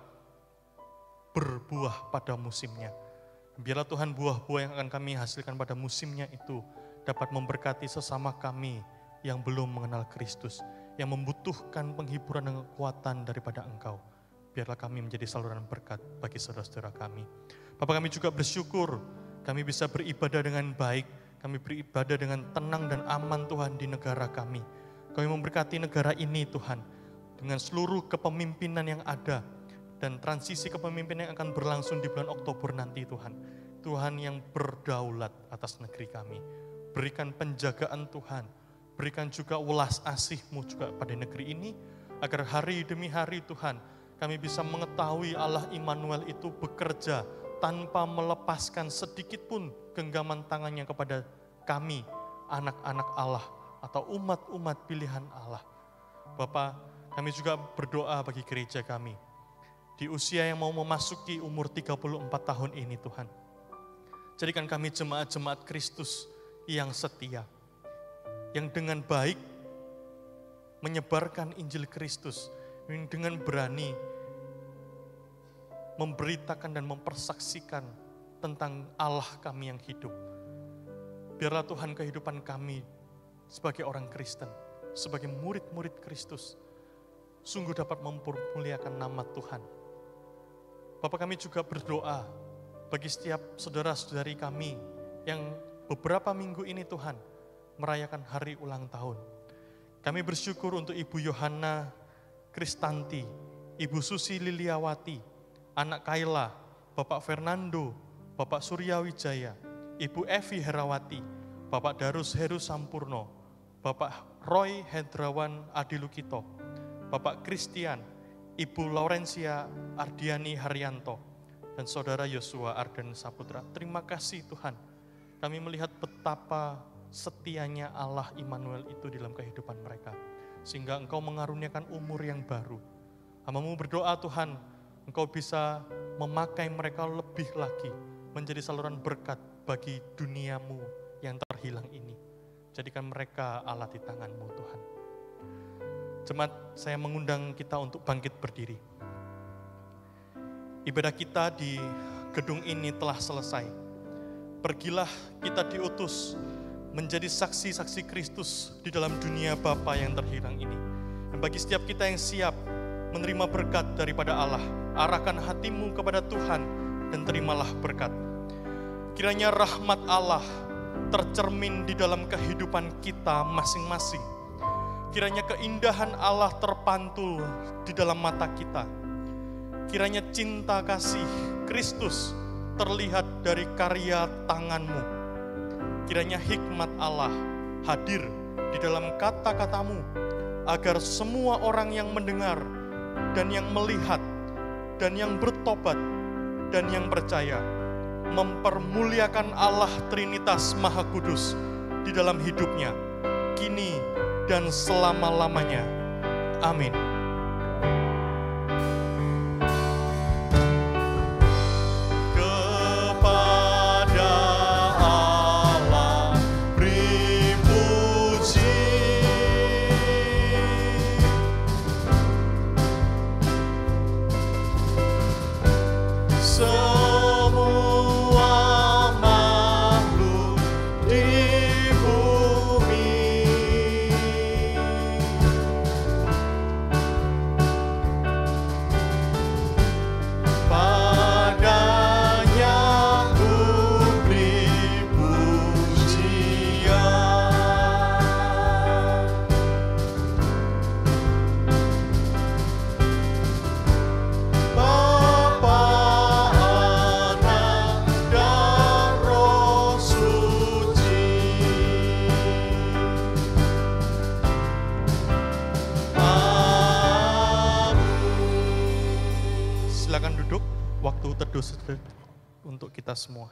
berbuah pada musimnya. Biarlah Tuhan buah-buah yang akan kami hasilkan pada musimnya itu dapat memberkati sesama kami yang belum mengenal Kristus, yang membutuhkan penghiburan dan kekuatan daripada Engkau. Biarlah kami menjadi saluran berkat bagi saudara-saudara kami. Bapak, kami juga bersyukur kami bisa beribadah dengan baik, kami beribadah dengan tenang dan aman Tuhan di negara kami. Kami memberkati negara ini Tuhan, dengan seluruh kepemimpinan yang ada, dan transisi kepemimpinan yang akan berlangsung di bulan Oktober nanti Tuhan. Tuhan yang berdaulat atas negeri kami. Berikan penjagaan Tuhan, berikan juga welas asih-Mu juga pada negeri ini, agar hari demi hari Tuhan, kami bisa mengetahui Allah Immanuel itu bekerja tanpa melepaskan sedikit pun genggaman tangannya kepada kami, anak-anak Allah, atau umat-umat pilihan Allah. Bapak, kami juga berdoa bagi gereja kami, di usia yang mau memasuki umur 34 tahun ini Tuhan. Jadikan kami jemaat-jemaat Kristus yang setia, yang dengan baik menyebarkan Injil Kristus, yang dengan berani memberitakan dan mempersaksikan tentang Allah kami yang hidup. Biarlah Tuhan kehidupan kami sebagai orang Kristen, sebagai murid-murid Kristus, sungguh dapat mempermuliakan nama Tuhan. Bapak, kami juga berdoa bagi setiap saudara-saudari kami yang beberapa minggu ini Tuhan merayakan hari ulang tahun. Kami bersyukur untuk Ibu Yohana Kristanti, Ibu Susi Liliawati, anak Kaila, Bapak Fernando, Bapak Surya Wijaya, Ibu Evi Herawati, Bapak Darus Heru Sampurno, Bapak Roy Hendrawan Adilukito, Bapak Christian, Ibu Laurencia Ardiani Haryanto, dan Saudara Yosua Arden Saputra. Terima kasih Tuhan, kami melihat betapa setianya Allah Immanuel itu dalam kehidupan mereka, sehingga Engkau mengaruniakan umur yang baru. Hamba-Mu berdoa Tuhan, Engkau bisa memakai mereka lebih lagi, menjadi saluran berkat bagi duniamu yang terhilang ini. Jadikan mereka alat di tangan-Mu Tuhan. Jemaat, saya mengundang kita untuk bangkit berdiri. Ibadah kita di gedung ini telah selesai. Pergilah, kita diutus menjadi saksi-saksi Kristus di dalam dunia Bapa yang terhilang ini. Dan bagi setiap kita yang siap menerima berkat daripada Allah, arahkan hatimu kepada Tuhan dan terimalah berkat. Kiranya rahmat Allah tercermin di dalam kehidupan kita masing-masing. Kiranya keindahan Allah terpantul di dalam mata kita. Kiranya cinta kasih Kristus terlihat dari karya tangan-Mu. Kiranya hikmat Allah hadir di dalam kata-katamu, agar semua orang yang mendengar dan yang melihat dan yang bertobat dan yang percaya mempermuliakan Allah Trinitas Maha Kudus di dalam hidupnya, kini dan selama-lamanya. Amin. Kepada Allah beri puji, semua makhluk di bumi Kudus untuk kita semua.